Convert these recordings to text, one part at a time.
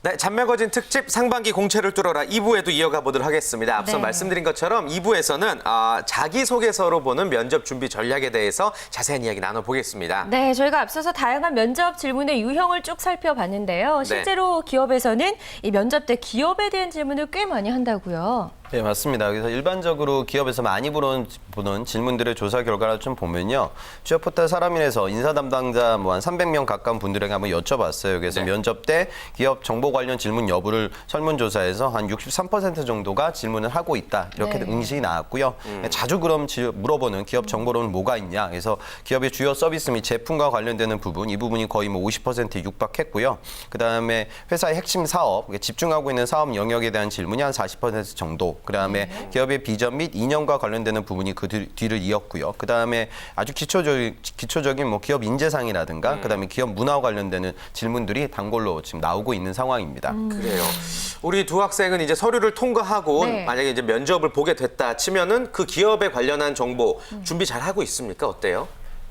네, 잔매거진 특집 상반기 공채를 뚫어라 2부에도 이어가 보도록 하겠습니다. 앞서 네. 말씀드린 것처럼 2부에서는 자기소개서로 보는 면접 준비 전략에 대해서 자세한 이야기 나눠보겠습니다. 네, 저희가 앞서서 다양한 면접 질문의 유형을 쭉 살펴봤는데요. 실제로 기업에서는 이 면접 때 기업에 대한 질문을 꽤 많이 한다고요. 네, 맞습니다. 그래서 일반적으로 기업에서 많이 보는 질문들의 조사 결과를 좀 보면요. 취업 포털 사람인에서 인사 담당자 한 300명 가까운 분들에게 한번 여쭤봤어요. 그래서 네. 면접 때 기업 정보 관련 질문 여부를 설문조사에서 한 63% 정도가 질문을 하고 있다. 이렇게 네. 응시가 나왔고요. 자주 그럼 물어보는 기업 정보로는 뭐가 있냐. 그래서 기업의 주요 서비스 및 제품과 관련되는 부분, 이 부분이 거의 50%에 육박했고요. 그다음에 회사의 핵심 사업, 집중하고 있는 사업 영역에 대한 질문이 한 40% 정도. 그다음에 기업의 비전 및 이념과 관련되는 부분이 그 뒤를 이었고요. 그다음에 아주 기초적인 기업 인재상이라든가 그다음에 기업 문화와 관련되는 질문들이 단골로 지금 나오고 있는 상황입니다. 그래요. 우리 두 학생은 이제 서류를 통과하고 네. 만약에 이제 면접을 보게 됐다 치면은 그 기업에 관련한 정보 준비 잘 하고 있습니까? 어때요?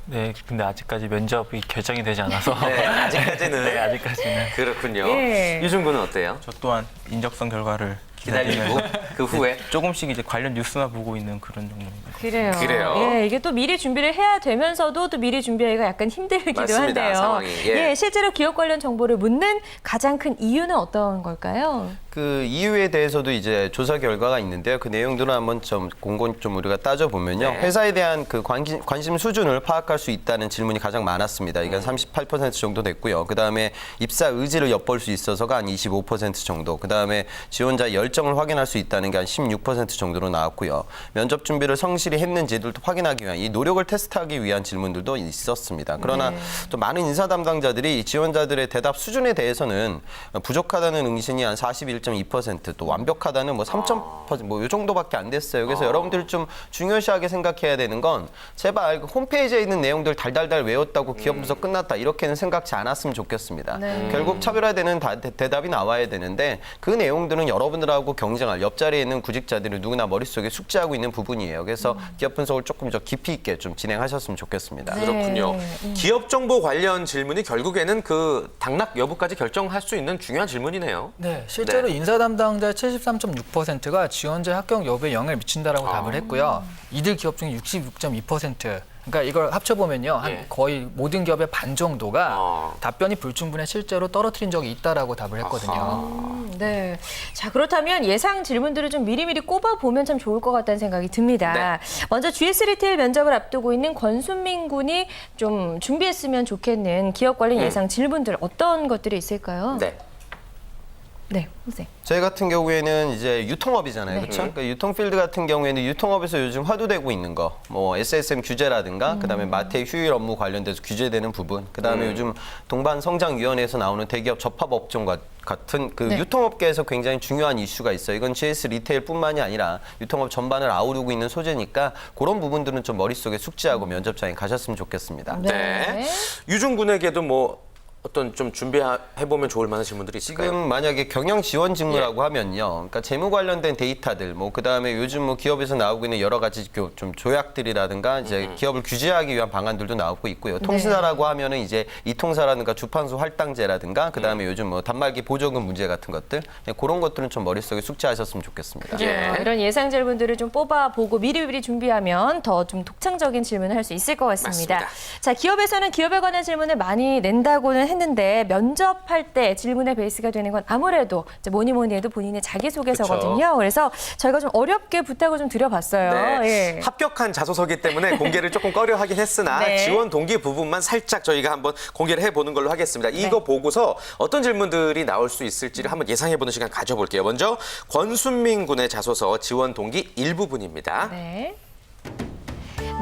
네, 근데 아직까지 면접이 결정이 되지 않아서 네, 아직까지는. 네, 아직까지는 그렇군요. 예. 유준 군은 어때요? 저 또한 인적성 결과를 기다리고 그 후에 조금씩 이제 관련 뉴스만 보고 있는 그런 정도입니다. 그래요. 예, 이게 또 미리 준비를 해야 되면서도 또 미리 준비하기가 약간 힘들기도 맞습니다, 한데요. 상황이. 예. 실제로 기업 관련 정보를 묻는 가장 큰 이유는 어떤 걸까요? 그 이유에 대해서도 이제 조사 결과가 있는데요. 그 내용들을 한번 좀 공건 좀 우리가 따져보면요. 네. 회사에 대한 그 관심 수준을 파악할 수 있다는 질문이 가장 많았습니다. 이건 38% 정도 됐고요. 그다음에 입사 의지를 엿볼 수 있어서가 한 25% 정도. 그다음에 지원자 열정을 확인할 수 있다는 게 한 16% 정도로 나왔고요. 면접 준비를 성실히 했는지를 확인하기 위한 이 노력을 테스트하기 위한 질문들도 있었습니다. 그러나 또 많은 인사 담당자들이 지원자들의 대답 수준에 대해서는 부족하다는 응신이 한 41.2%, 또 완벽하다는 3.0%, 이 정도밖에 안 됐어요. 그래서 여러분들 좀 중요시하게 생각해야 되는 건 제발 그 홈페이지에 있는 내용들 달달달 외웠다고 기업 분석 끝났다 이렇게는 생각지 않았으면 좋겠습니다. 네. 결국 차별화되는 대답이 나와야 되는데 그 내용들은 여러분들하고 경쟁할 옆자리에 있는 구직자들이 누구나 머릿속에 숙지하고 있는 부분이에요. 그래서 기업 분석을 조금 더 깊이 있게 좀 진행하셨으면 좋겠습니다. 네. 그렇군요. 기업 정보 관련 질문이 결국에는 그 당락 여부까지 결정할 수 있는 중요한 질문이네요. 네, 실제로 네. 인사 담당자의 73.6%가 지원자 합격 여부에 영향을 미친다라고 답을 했고요. 이들 기업 중에 66.2%. 그러니까 이걸 합쳐보면요. 한 예. 거의 모든 기업의 반 정도가 아. 답변이 불충분해 실제로 떨어뜨린 적이 있다라고 답을 했거든요. 네. 자, 그렇다면 예상 질문들을 좀 미리미리 꼽아보면 참 좋을 것 같다는 생각이 듭니다. 네. 먼저 GS 리테일 면접을 앞두고 있는 권순민 군이 좀 준비했으면 좋겠는 기업 관련 예상 질문들 어떤 것들이 있을까요? 네. 네, 선생님. 저희 같은 경우에는 이제 유통업이잖아요. 네. 그렇죠? 그러니까 유통 필드 같은 경우에는 유통업에서 요즘 화두되고 있는 거, SSM 규제라든가 그다음에 마트의 휴일 업무 관련돼서 규제되는 부분, 그다음에 요즘 동반성장위원회에서 나오는 대기업 접합업종 같은 그 네. 유통업계에서 굉장히 중요한 이슈가 있어요. 이건 GS 리테일뿐만이 아니라 유통업 전반을 아우르고 있는 소재니까 그런 부분들은 좀 머릿속에 숙지하고 면접장에 가셨으면 좋겠습니다. 네. 유준 군에게도 어떤 좀 준비해보면 좋을 만한 질문들이 있을까요? 지금 만약에 경영 지원 직무라고 하면요. 그러니까 재무 관련된 데이터들, 그다음에 요즘 기업에서 나오고 있는 여러 가지 좀 조약들이라든가 이제 기업을 규제하기 위한 방안들도 나오고 있고요. 통신사라고 하면은 이제 이통사라든가 주판수 할당제라든가 그다음에 요즘 단말기 보조금 문제 같은 것들, 그런 것들은 좀 머릿속에 숙지하셨으면 좋겠습니다. 예. 이런 예상 질문들을 좀 뽑아보고 미리미리 준비하면 더 좀 독창적인 질문을 할 수 있을 것 같습니다. 맞습니다. 자, 기업에서는 기업에 관한 질문을 많이 낸다고는 했는데 면접할 때 질문의 베이스가 되는 건 아무래도 이제 뭐니 해도 본인의 자기소개서거든요. 그래서 저희가 좀 어렵게 부탁을 좀 드려봤어요. 네. 예. 합격한 자소서기 때문에 공개를 조금 꺼려하긴 했으나 네. 지원 동기 부분만 살짝 저희가 한번 공개를 해보는 걸로 하겠습니다. 이거 보고서 어떤 질문들이 나올 수 있을지를 한번 예상해보는 시간 가져볼게요. 먼저 권순민 군의 자소서 지원 동기 일부분입니다. 네.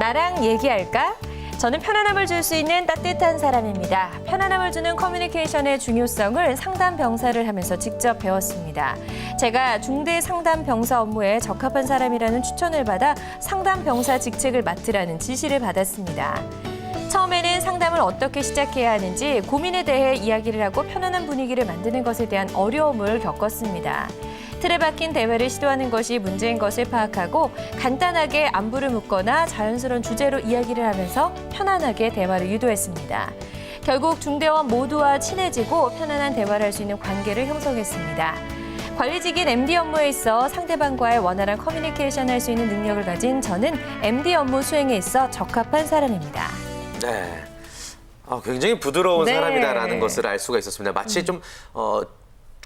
나랑 얘기할까? 저는 편안함을 줄 수 있는 따뜻한 사람입니다. 편안함을 주는 커뮤니케이션의 중요성을 상담 병사를 하면서 직접 배웠습니다. 제가 중대 상담 병사 업무에 적합한 사람이라는 추천을 받아 상담 병사 직책을 맡으라는 지시를 받았습니다. 처음에는 상담을 어떻게 시작해야 하는지 고민에 대해 이야기를 하고 편안한 분위기를 만드는 것에 대한 어려움을 겪었습니다. 틀에 박힌 대화를 시도하는 것이 문제인 것을 파악하고 간단하게 안부를 묻거나 자연스러운 주제로 이야기를 하면서 편안하게 대화를 유도했습니다. 결국 중대원 모두와 친해지고 편안한 대화를 할 수 있는 관계를 형성했습니다. 관리직인 MD 업무에 있어 상대방과의 원활한 커뮤니케이션을 할 수 있는 능력을 가진 저는 MD 업무 수행에 있어 적합한 사람입니다. 네. 굉장히 부드러운 네. 사람이다라는 것을 알 수가 있었습니다. 마치 좀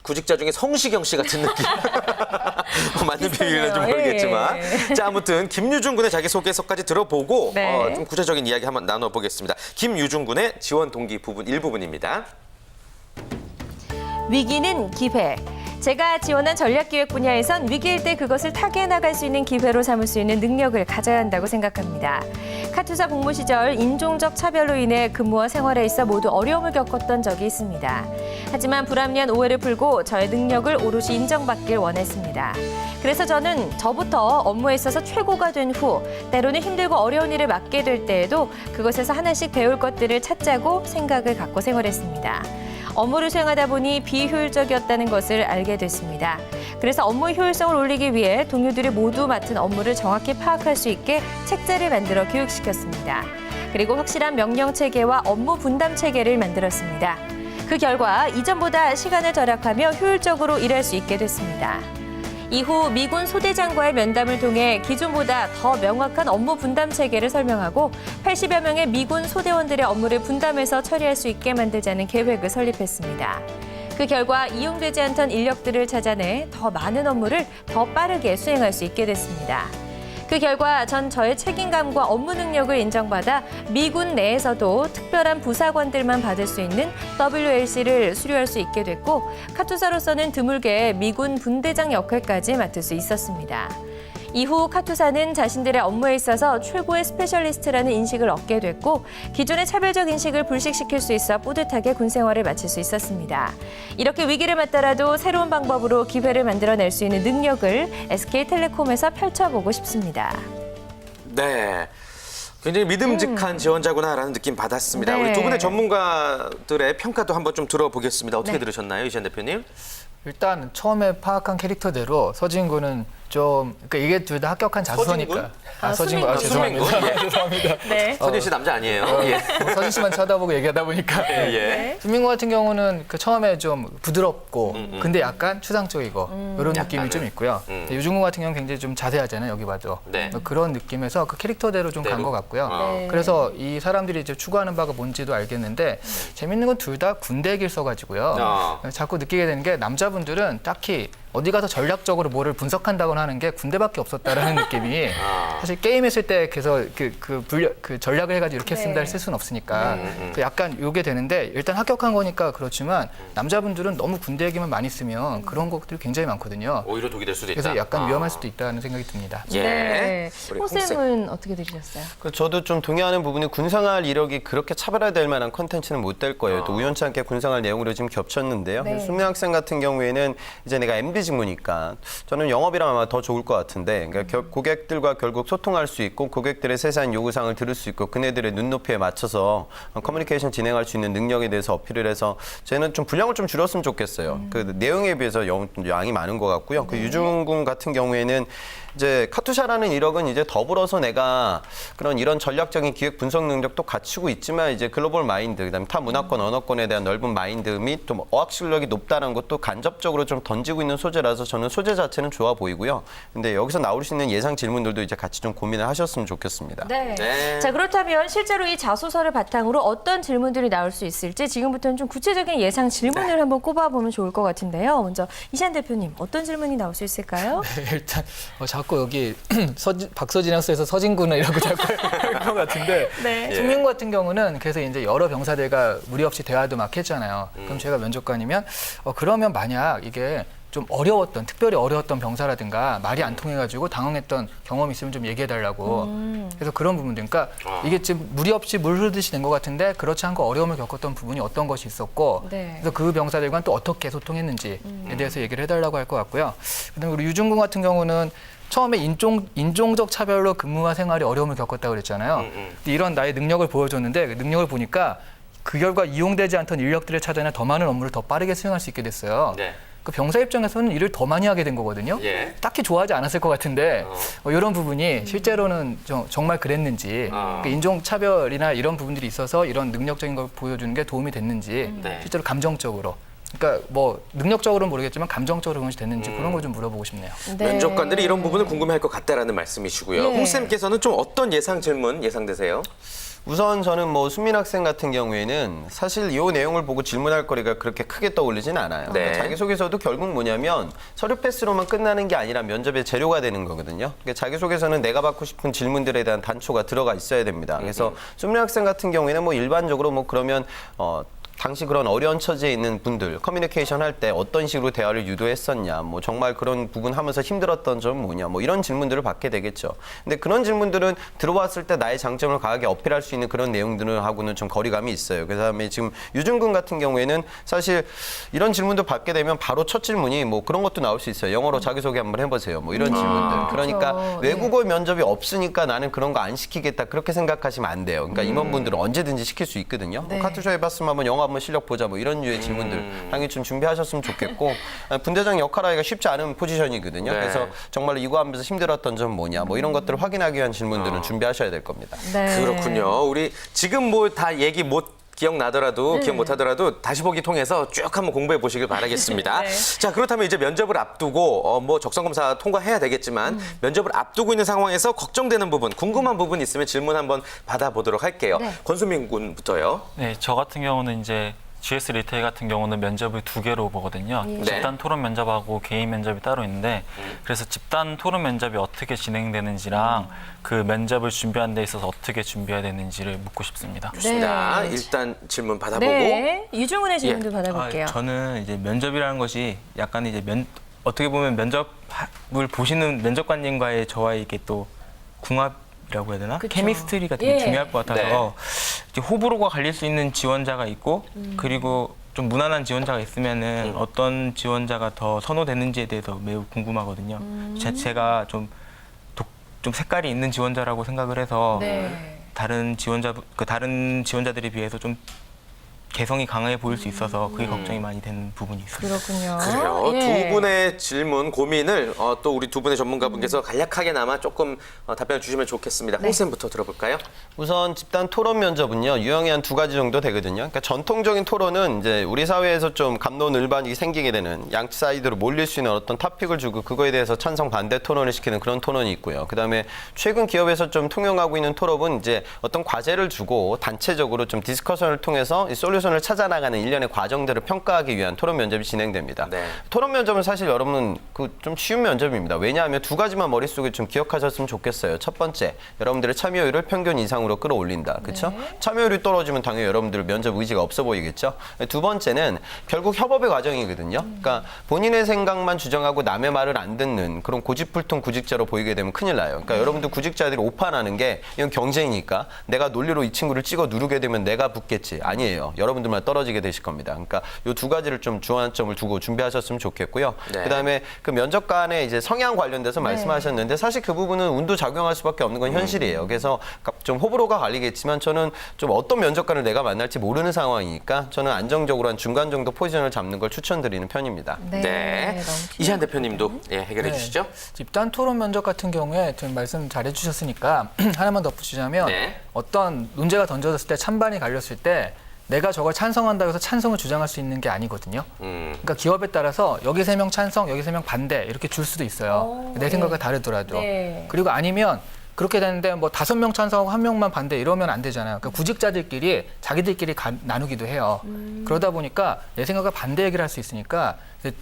구직자 중에 성시경 씨 같은 느낌. 맞는 비밀인지 모르겠지만. 예. 자, 아무튼 김유중 군의 자기소개서까지 들어보고 네. 좀 구체적인 이야기 한번 나눠보겠습니다. 김유중 군의 지원 동기 부분 일부분입니다. 위기는 기회. 제가 지원한 전략기획 분야에선 위기일 때 그것을 타개해 나갈 수 있는 기회로 삼을 수 있는 능력을 가져야 한다고 생각합니다. 카투사 복무 시절 인종적 차별로 인해 근무와 생활에 있어 모두 어려움을 겪었던 적이 있습니다. 하지만 불합리한 오해를 풀고 저의 능력을 오롯이 인정받길 원했습니다. 그래서 저는 저부터 업무에 있어서 최고가 된 후 때로는 힘들고 어려운 일을 맡게 될 때에도 그것에서 하나씩 배울 것들을 찾자고 생각을 갖고 생활했습니다. 업무를 수행하다 보니 비효율적이었다는 것을 알게 됐습니다. 그래서 업무 효율성을 올리기 위해 동료들이 모두 맡은 업무를 정확히 파악할 수 있게 책자를 만들어 교육시켰습니다. 그리고 확실한 명령 체계와 업무 분담 체계를 만들었습니다. 그 결과 이전보다 시간을 절약하며 효율적으로 일할 수 있게 됐습니다. 이후 미군 소대장과의 면담을 통해 기존보다 더 명확한 업무 분담 체계를 설명하고 80여 명의 미군 소대원들의 업무를 분담해서 처리할 수 있게 만들자는 계획을 설립했습니다. 그 결과 이용되지 않던 인력들을 찾아내 더 많은 업무를 더 빠르게 수행할 수 있게 됐습니다. 그 결과 전 저의 책임감과 업무 능력을 인정받아 미군 내에서도 특별한 부사관들만 받을 수 있는 WLC를 수료할 수 있게 됐고 카투사로서는 드물게 미군 분대장 역할까지 맡을 수 있었습니다. 이후 카투사는 자신들의 업무에 있어서 최고의 스페셜리스트라는 인식을 얻게 됐고 기존의 차별적 인식을 불식시킬 수 있어 뿌듯하게 군 생활을 마칠 수 있었습니다. 이렇게 위기를 맞더라도 새로운 방법으로 기회를 만들어낼 수 있는 능력을 SK텔레콤에서 펼쳐보고 싶습니다. 네. 굉장히 믿음직한 지원자구나라는 느낌 받았습니다. 네. 우리 두 분의 전문가들의 평가도 한번 좀 들어보겠습니다. 어떻게 들으셨나요, 이시안 대표님? 일단 처음에 파악한 캐릭터대로 서진 군은 좀 그러니까 이게 둘 다 합격한 자소서니까. 서진 군? 죄송합니다. 수민군? 예. 죄송합니다. 네. 서진 씨 남자 아니에요. 예. 서진 씨만 쳐다보고 얘기하다 보니까. 예. 수민군 같은 경우는 그 처음에 좀 부드럽고 근데 약간 추상적이고 이런 느낌이 좀 있고요. 유중군 같은 경우는 굉장히 좀 자세하잖아요. 여기 봐도. 네. 그런 느낌에서 그 캐릭터대로 좀 간 것 같고요. 네. 그래서 이 사람들이 이제 추구하는 바가 뭔지도 알겠는데 재밌는 건 둘 다 군대 길 써가지고요. 자꾸 느끼게 되는 게 남자분들은 딱히 어디 가서 전략적으로 뭐를 분석한다거나 하는 게 군대밖에 없었다라는 느낌이 사실 게임 했을 때 그래서 그 전략을 해가지고 이렇게 쓴다를 쓸 수는 없으니까 그 약간 요게 되는데 일단 합격한 거니까 그렇지만 남자분들은 너무 군대 얘기만 많이 쓰면 그런 것들이 굉장히 많거든요. 오히려 독이 될 수도 있다. 그래서 약간 위험할 수도 있다는 생각이 듭니다. 예. 네. 우리 홍 쌤은 어떻게 들으셨어요? 저도 좀 동의하는 부분이 군생활 이력이 그렇게 차별화될 만한 컨텐츠는 못 될 거예요. 또 우연치 않게 군생활 내용으로 지금 겹쳤는데요. 네. 수미 학생 같은 경우에는 이제 내가 MD 직무니까 저는 영업이랑 아마 더 좋을 것 같은데 그러니까 고객들과 결국 소통할 수 있고 고객들의 세세한 요구사항을 들을 수 있고 그네들의 눈높이에 맞춰서 커뮤니케이션 진행할 수 있는 능력에 대해서 어필을 해서 저는 좀 분량을 좀 줄였으면 좋겠어요. 그 내용에 비해서 양이 많은 것 같고요. 그 유중군 같은 경우에는 이제 카투샤라는 이력은 이제 더불어서 내가 그런 이런 전략적인 기획 분석 능력도 갖추고 있지만 이제 글로벌 마인드, 그다음에 타 문화권, 언어권에 대한 넓은 마인드 및 또 어학 실력이 높다는 것도 간접적으로 좀 던지고 있는 소재라서 저는 소재 자체는 좋아 보이고요. 근데 여기서 나올 수 있는 예상 질문들도 이제 같이 좀 고민을 하셨으면 좋겠습니다. 네. 네. 자, 그렇다면 실제로 이 자소서를 바탕으로 어떤 질문들이 나올 수 있을지 지금부터는 좀 구체적인 예상 질문을 한번 꼽아보면 좋을 것 같은데요. 먼저 이시안 대표님, 어떤 질문이 나올 수 있을까요? 일단 자꾸 여기 박서진 학교에서 서진군이라고 자꾸 할 것 같은데 네. 수민 같은 경우는 그래서 이제 여러 병사들과 무리 없이 대화도 막 했잖아요. 그럼 제가 면접관이면 그러면 만약 이게 좀 어려웠던, 특별히 어려웠던 병사라든가 말이 안 통해가지고 당황했던 경험이 있으면 좀 얘기해달라고. 그래서 그런 부분들. 그러니까 이게 지금 무리 없이 물 흐르듯이 된 것 같은데 그렇지 않고 어려움을 겪었던 부분이 어떤 것이 있었고 네. 그래서 그 병사들과는 또 어떻게 소통했는지에 대해서 얘기를 해달라고 할 것 같고요. 그다음에 우리 유중군 같은 경우는 처음에 인종적 차별로 근무와 생활이 어려움을 겪었다고 그랬잖아요. 근데 이런 나의 능력을 보여줬는데 그 능력을 보니까 그 결과 이용되지 않던 인력들을 찾아내 더 많은 업무를 더 빠르게 수행할 수 있게 됐어요. 네. 그 병사 입장에서는 일을 더 많이 하게 된 거거든요. 예. 딱히 좋아하지 않았을 것 같은데 이런 부분이 실제로는 정말 그랬는지 그 인종차별이나 이런 부분들이 있어서 이런 능력적인 걸 보여주는 게 도움이 됐는지 네. 실제로 감정적으로 그러니까 뭐 능력적으로는 모르겠지만 감정적으로 그것이 됐는지 그런 걸 좀 물어보고 싶네요. 네. 면접관들이 이런 부분을 궁금해할 것 같다라는 말씀이시고요. 예. 홍 쌤께서는 좀 어떤 예상 질문 예상되세요? 우선 저는 뭐 수민 학생 같은 경우에는 사실 이 내용을 보고 질문할 거리가 그렇게 크게 떠올리진 않아요. 네. 그러니까 자기소개서도 결국 뭐냐면 서류 패스로만 끝나는 게 아니라 면접의 재료가 되는 거거든요. 그러니까 자기소개서는 내가 받고 싶은 질문들에 대한 단초가 들어가 있어야 됩니다. 그래서 수민 학생 같은 경우에는 뭐 일반적으로 뭐 그러면 당시 그런 어려운 처지에 있는 분들 커뮤니케이션 할 때 어떤 식으로 대화를 유도했었냐, 뭐 정말 그런 부분 하면서 힘들었던 점 뭐냐, 뭐 이런 질문들을 받게 되겠죠. 근데 그런 질문들은 들어왔을 때 나의 장점을 강하게 어필할 수 있는 그런 내용들하고는 좀 거리감이 있어요. 그다음에 지금 유준군 같은 경우에는 사실 이런 질문도 받게 되면 바로 첫 질문이 뭐 그런 것도 나올 수 있어요. 영어로 자기소개 한번 해보세요. 뭐 이런 질문들. 그러니까 그렇죠. 외국어 면접이 없으니까 나는 그런 거 안 시키겠다 그렇게 생각하시면 안 돼요. 그러니까 임원분들은 언제든지 시킬 수 있거든요. 네. 카투쇼 해봤으면 한번 영어 한번 실력 보자 뭐 이런 류의 질문들 당연히 좀 준비하셨으면 좋겠고 분대장 역할하기가 쉽지 않은 포지션이거든요. 네. 그래서 정말로 이거 하면서 힘들었던 점 뭐냐 뭐 이런 것들을 확인하기 위한 질문들은 준비하셔야 될 겁니다. 네. 그렇군요. 우리 지금 뭐 다 얘기 못 기억나더라도 기억 못하더라도 다시 보기 통해서 쭉 한번 공부해 보시길 바라겠습니다. 네. 자, 그렇다면 이제 면접을 앞두고 뭐 적성검사 통과해야 되겠지만 면접을 앞두고 있는 상황에서 걱정되는 부분, 궁금한 부분 있으면 질문 한번 받아보도록 할게요. 네. 권수민 군부터요. 네, 저 같은 경우는 이제 GS 리테일 같은 경우는 면접을 2개로 보거든요. 네. 집단 토론 면접하고 개인 면접이 따로 있는데 그래서 집단 토론 면접이 어떻게 진행되는지랑 그 면접을 준비하는 데 있어서 어떻게 준비해야 되는지를 묻고 싶습니다. 좋습니다. 네. 일단 질문 받아보고 네. 유중훈의 질문도 받아볼게요. 저는 이제 면접이라는 것이 약간 이제 어떻게 보면 면접을 보시는 면접관님과의 저와의 이게 또 궁합이라고 해야 되나? 그쵸. 케미스트리가 되게 예. 중요할 것 같아서 이제 호불호가 갈릴 수 있는 지원자가 있고 그리고 좀 무난한 지원자가 있으면은 어떤 지원자가 더 선호되는지에 대해서 매우 궁금하거든요. 제가 좀 색깔이 있는 지원자라고 생각을 해서 네. 다른 지원자들에 비해서 좀 개성이 강해 보일 수 있어서 그게 걱정이 많이 되는 부분이 있습니다. 그렇군요. 그래요. 예. 두 분의 질문, 고민을 또 우리 두 분의 전문가분께서 간략하게나마 조금 답변을 주시면 좋겠습니다. 네. 홍쌤부터 들어볼까요? 우선 집단 토론 면접은요 유형이 한 2가지 정도 되거든요. 그러니까 전통적인 토론은 이제 우리 사회에서 좀 갑론을반이 생기게 되는 양치 사이드로 몰릴 수 있는 어떤 토픽을 주고 그거에 대해서 찬성 반대 토론을 시키는 그런 토론이 있고요. 그다음에 최근 기업에서 좀 통용하고 있는 토론은 이제 어떤 과제를 주고 단체적으로 좀 디스커션을 통해서 이 솔루션을 찾아나가는 일련의 과정들을 평가하기 위한 토론 면접이 진행됩니다. 네. 토론 면접은 사실 여러분은 좀 쉬운 면접입니다. 왜냐하면 2가지만 머릿속에 좀 기억하셨으면 좋겠어요. 첫 번째, 여러분들의 참여율을 평균 이상으로 끌어올린다. 그렇죠? 참여율이 떨어지면 당연히 여러분들 면접 의지가 없어 보이겠죠? 두 번째는 결국 협업의 과정이거든요. 그러니까 본인의 생각만 주장하고 남의 말을 안 듣는 그런 고집불통 구직자로 보이게 되면 큰일 나요. 그러니까 여러분들 구직자들이 오판하는 게 이건 경쟁이니까 내가 논리로 이 친구를 찍어 누르게 되면 내가 붙겠지. 아니에요. 여러분들만 떨어지게 되실 겁니다. 그러니까 이 2가지를 좀 주안점을 두고 준비하셨으면 좋겠고요. 네. 그다음에 그 면접관의 이제 성향 관련돼서 말씀하셨는데 사실 그 부분은 운도 작용할 수밖에 없는 건 현실이에요. 그래서 좀 호불호가 갈리겠지만 저는 좀 어떤 면접관을 내가 만날지 모르는 상황이니까 저는 안정적으로 한 중간 정도 포지션을 잡는 걸 추천드리는 편입니다. 네. 너무 이시안 대표님도 해결해 네. 주시죠. 집단 토론 면접 같은 경우에 좀 말씀 잘 해주셨으니까 하나만 덧붙이자면 네. 어떤 논제가 던져졌을 때 찬반이 갈렸을 때 내가 저걸 찬성한다고 해서 찬성을 주장할 수 있는 게 아니거든요. 그러니까 기업에 따라서 여기 3명 찬성, 여기 3명 반대 이렇게 줄 수도 있어요. 내 생각과 다르더라도. 네. 그리고 아니면 그렇게 되는데 뭐 5명 찬성하고 1명만 반대 이러면 안 되잖아요. 그러니까 구직자들끼리 자기들끼리 나누기도 해요. 그러다 보니까 내 생각과 반대 얘기를 할 수 있으니까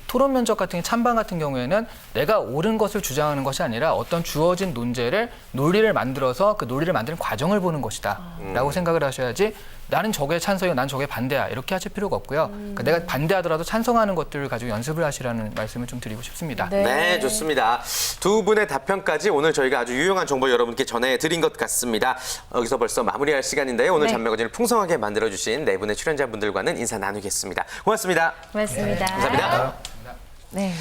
토론 면접 같은 찬반 같은 경우에는 내가 옳은 것을 주장하는 것이 아니라 어떤 주어진 논리를 만들어서 그 논리를 만드는 과정을 보는 것이다 라고 생각을 하셔야지 나는 저게 찬성이고 난 저게 반대야 이렇게 하실 필요가 없고요. 그러니까 내가 반대하더라도 찬성하는 것들을 가지고 연습을 하시라는 말씀을 좀 드리고 싶습니다. 네, 좋습니다. 두 분의 답변까지 오늘 저희가 아주 유용한 정보 여러분께 전해드린 것 같습니다. 여기서 벌써 마무리할 시간인데요. 오늘 네. 잡매거진을 풍성하게 만들어주신 네 분의 출연자분들과는 인사 나누겠습니다. 고맙습니다. 고맙습니다. 감사합니다. 네.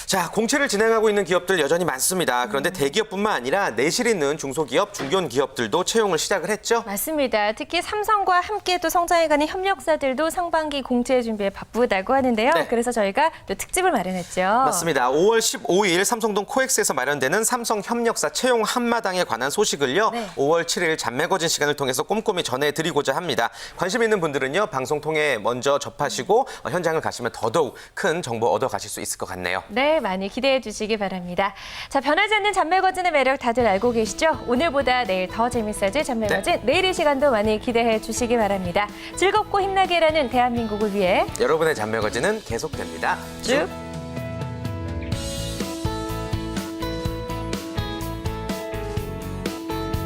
자, 공채를 진행하고 있는 기업들 여전히 많습니다. 그런데 대기업뿐만 아니라 내실 있는 중소기업, 중견기업들도 채용을 시작을 했죠. 맞습니다. 특히 삼성과 함께 또 성장해가는 협력사들도 상반기 공채 준비에 바쁘다고 하는데요. 네. 그래서 저희가 또 특집을 마련했죠. 맞습니다. 5월 15일 삼성동 코엑스에서 마련되는 삼성 협력사 채용 한마당에 관한 소식을요. 네. 5월 7일 잡매거진 시간을 통해서 꼼꼼히 전해드리고자 합니다. 관심 있는 분들은요. 방송 통해 먼저 접하시고 현장을 가시면 더더욱 큰 정보 얻어가실 수 있을 것 같네요. 네, 많이 기대해 주시기 바랍니다. 자, 변하지 않는 잡매거진의 매력 다들 알고 계시죠? 오늘보다 내일 더 재밌어질 잡매거진 내일 이 시간도 많이 기대해 주시기 바랍니다. 즐겁고 힘나게 일하는 대한민국을 위해 여러분의 잡매거진은 계속됩니다. 쭉